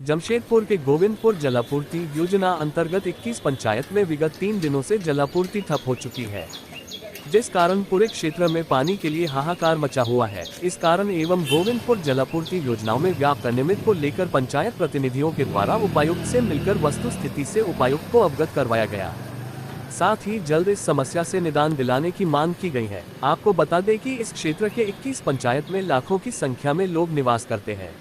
जमशेदपुर के गोविंदपुर जलापूर्ति योजना अंतर्गत 21 पंचायत में विगत 3 दिनों से जलापूर्ति ठप हो चुकी है, जिस कारण पूरे क्षेत्र में पानी के लिए हाहाकार मचा हुआ है। इस कारण एवं गोविंदपुर जलापूर्ति योजनाओं में व्याप्त अनियमित को लेकर पंचायत प्रतिनिधियों के द्वारा उपायुक्त से मिलकर वस्तु स्थिति से उपायुक्त को अवगत करवाया गया। साथ ही जल्द इस समस्या से निदान दिलाने की मांग की गई है। आपको बता दें कि इस क्षेत्र के 21 पंचायत में लाखों की संख्या में लोग निवास करते हैं।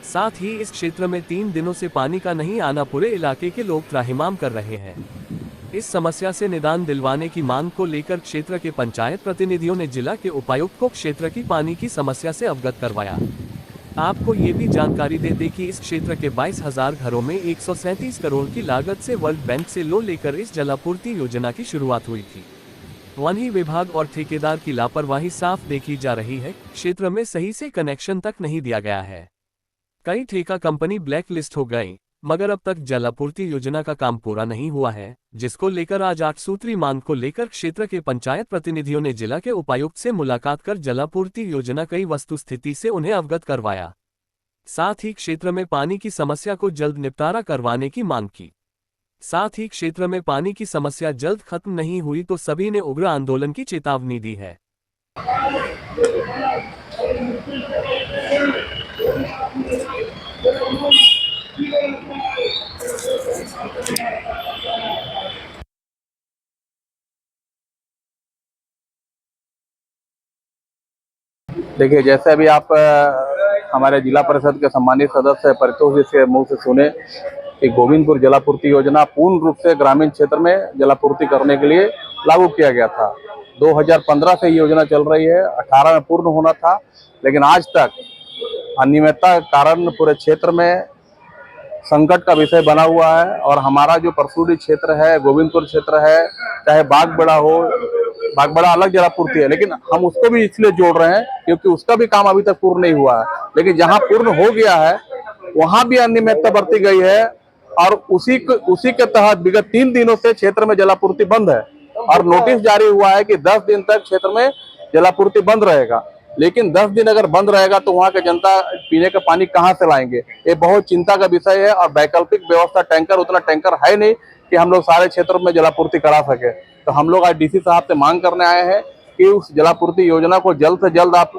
साथ ही इस क्षेत्र में 3 दिनों से पानी का नहीं आना पूरे इलाके के लोग त्राहिमाम कर रहे हैं। इस समस्या से निदान दिलवाने की मांग को लेकर क्षेत्र के पंचायत प्रतिनिधियों ने जिला के उपायुक्त को क्षेत्र की पानी की समस्या से अवगत करवाया। आपको ये भी जानकारी दे दें कि इस क्षेत्र के 22,000 घरों में 137 करोड़ की लागत से वर्ल्ड बैंक से लोन लेकर इस जलापूर्ति योजना की शुरुआत हुई थी। वहीं विभाग और ठेकेदार की लापरवाही साफ देखी जा रही है। क्षेत्र में सही से कनेक्शन तक नहीं दिया गया है। कई ठेका कंपनी ब्लैक लिस्ट हो गई, मगर अब तक जलापूर्ति योजना का काम पूरा नहीं हुआ है, जिसको लेकर आज 8 सूत्री मांग को लेकर क्षेत्र के पंचायत प्रतिनिधियों ने जिला के उपायुक्त से मुलाकात कर जलापूर्ति योजना की वस्तुस्थिति से उन्हें अवगत करवाया। साथ ही क्षेत्र में पानी की समस्या को जल्द निपटारा करवाने की मांग की। साथ ही क्षेत्र में पानी की समस्या जल्द खत्म नहीं हुई तो सभी ने उग्र आंदोलन की चेतावनी दी है। देखिए, जैसे अभी आप हमारे जिला परिषद के सम्मानित सदस्य परितोष जी के मुंह से सुने कि गोविंदपुर जलापूर्ति योजना पूर्ण रूप से ग्रामीण क्षेत्र में जलापूर्ति करने के लिए लागू किया गया था। 2015 से ये योजना चल रही है, 18 में पूर्ण होना था, लेकिन आज तक अनियमितता के कारण पूरे क्षेत्र में संकट का विषय बना हुआ है। और हमारा जो परसूडी क्षेत्र है, गोविंदपुर क्षेत्र है, चाहे बागबड़ा हो, बागबड़ा अलग जलापूर्ति है, लेकिन हम उसको भी इसलिए जोड़ रहे हैं क्योंकि उसका भी काम अभी तक पूर्ण नहीं हुआ है। लेकिन जहां पूर्ण हो गया है वहां भी अनियमितता बरती गई है और उसी के तहत विगत 3 दिनों से क्षेत्र में जलापूर्ति बंद है और नोटिस जारी हुआ है कि 10 दिन तक क्षेत्र में जलापूर्ति बंद रहेगा। लेकिन 10 दिन अगर बंद रहेगा तो वहां के जनता पीने का पानी कहां से लाएंगे? ये बहुत चिंता का विषय है। और वैकल्पिक व्यवस्था टैंकर, उतना टैंकर है नहीं कि हम लोग सारे क्षेत्रों में जलापूर्ति करा सके। तो हम लोग आज डीसी साहब से मांग करने आए हैं कि उस जलापूर्ति योजना को जल्द से जल्द आप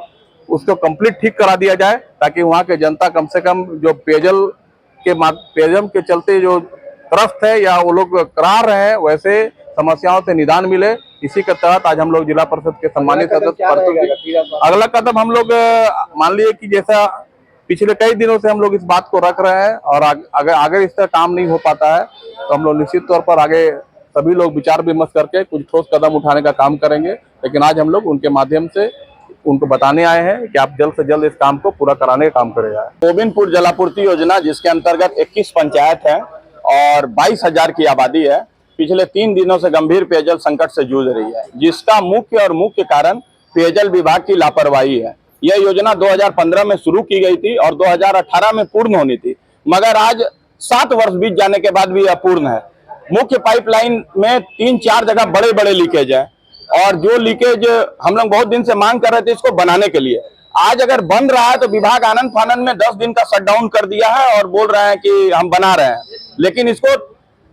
उसको कंप्लीट ठीक करा दिया जाए, ताकि वहां के जनता कम से कम जो पेयजल के चलते जो त्रस्त है या वो लोग करा रहे हैं, वैसे समस्याओं से निदान मिले। इसी के तहत आज हम लोग जिला परिषद के सम्मानित सदस्य अगला कदम हम लोग मान लिए कि जैसा पिछले कई दिनों से हम लोग इस बात को रख रहे हैं और अगर इस तरह काम नहीं हो पाता है तो हम लोग निश्चित तौर पर आगे सभी लोग विचार विमर्श करके कुछ ठोस कदम उठाने का काम करेंगे। लेकिन आज हम लोग उनके माध्यम से उनको बताने आए हैं कि आप जल्द से जल्द इस काम को पूरा कराने का काम करेगा। गोविंदपुर जलापूर्ति योजना जिसके अंतर्गत 21 पंचायत है और 22,000 की आबादी है, पिछले 3 दिनों से गंभीर पेयजल संकट से जूझ रही है, जिसका मुख्य कारण पेयजल विभाग की लापरवाही है। यह योजना 2015 में शुरू की गई थी और 2018 में पूर्ण होनी थी, मगर आज 7 वर्ष बीत जाने के बाद भी यह पूर्ण है। मुख्य पाइपलाइन में 3-4 जगह बड़े बड़े लीकेज है और जो लीकेज हम लोग बहुत दिन से मांग कर रहे थे इसको बनाने के लिए, आज अगर बन रहा है तो विभाग आनंद फानंद में 10 दिन का शटडाउन कर दिया है और बोल रहे हैं कि हम बना रहे हैं, लेकिन इसको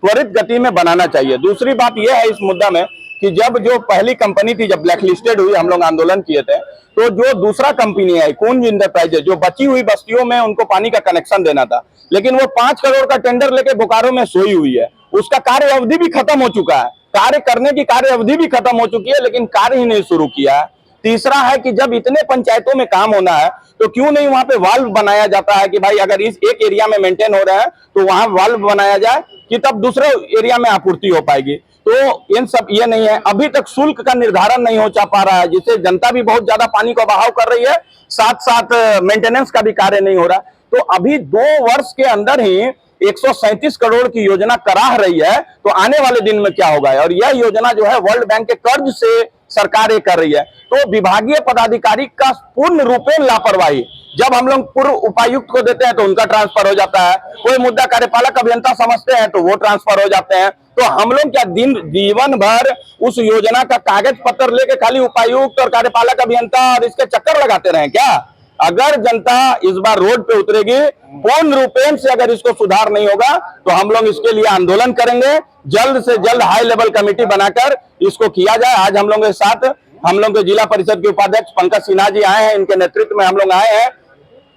त्वरित गति में बनाना चाहिए। दूसरी बात यह है इस मुद्दा में कि जब जो पहली कंपनी थी, जब ब्लैक लिस्टेड हुई, हम लोग आंदोलन किए थे, तो जो दूसरा कंपनी है कुंज इंटरप्राइजेज, जो बची हुई बस्तियों में उनको पानी का कनेक्शन देना था, लेकिन वो 5 करोड़ का टेंडर लेके बोकारो में सोई हुई है। उसका कार्य अवधि भी खत्म हो चुका है, कार्य करने की कार्य अवधि भी खत्म हो चुकी है, लेकिन कार्य ही नहीं शुरू किया है। तीसरा है कि जब इतने पंचायतों में काम होना है तो क्यों नहीं वहां पे वाल्व बनाया जाता है कि भाई अगर इस एक एरिया में मेंटेन हो रहा है तो वहां वाल्व बनाया जाए कि तब दूसरे एरिया में आपूर्ति हो पाएगी। तो इन सब ये नहीं है, अभी तक शुल्क का निर्धारण नहीं हो पा रहा है, जिससे जनता भी बहुत ज्यादा पानी का बहाव कर रही है, साथ साथ मेंटेनेंस का भी कार्य नहीं हो रहा। तो अभी 2 वर्ष के अंदर ही 137 करोड़ की योजना कराह रही है, तो आने वाले दिन में क्या होगा? और यह योजना जो है वर्ल्ड बैंक के कर्ज से सरकार ये कर रही है। तो विभागीय पदाधिकारी का पूर्ण रूपेण लापरवाही, जब हम लोग पूर्व उपायुक्त को देते हैं तो उनका ट्रांसफर हो जाता है, कोई मुद्दा कार्यपालक अभियंता समझते हैं तो वो ट्रांसफर हो जाते हैं। तो हम लोग क्या जीवन भर उस योजना का कागज पत्र लेके खाली उपायुक्त और कार्यपालक अभियंता और इसके चक्कर लगाते रहे क्या? अगर जनता इस बार रोड पे उतरेगी, पूर्ण रूपेण से अगर इसको सुधार नहीं होगा तो हम लोग इसके लिए आंदोलन करेंगे। जल्द से जल्द हाई लेवल कमेटी बनाकर इसको किया जाए। आज हम लोग के साथ हम लोग के जिला परिषद के उपाध्यक्ष पंकज सिन्हा जी आए हैं, इनके नेतृत्व में हम लोग आए हैं।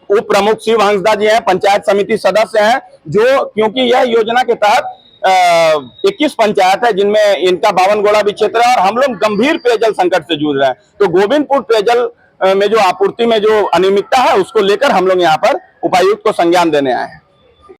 उप प्रमुख शिव हंसदा जी हैं, पंचायत समिति सदस्य हैं, जो क्योंकि यह योजना के तहत 21 पंचायत है जिनमें इनका 52 गोड़ा भी क्षेत्र है और हम लोग गंभीर पेयजल संकट से जूझ रहे हैं। तो गोविंदपुर पेयजल में जो आपूर्ति में जो अनियमितता है उसको लेकर हम लोग यहाँ पर उपायुक्त को संज्ञान देने आए हैं।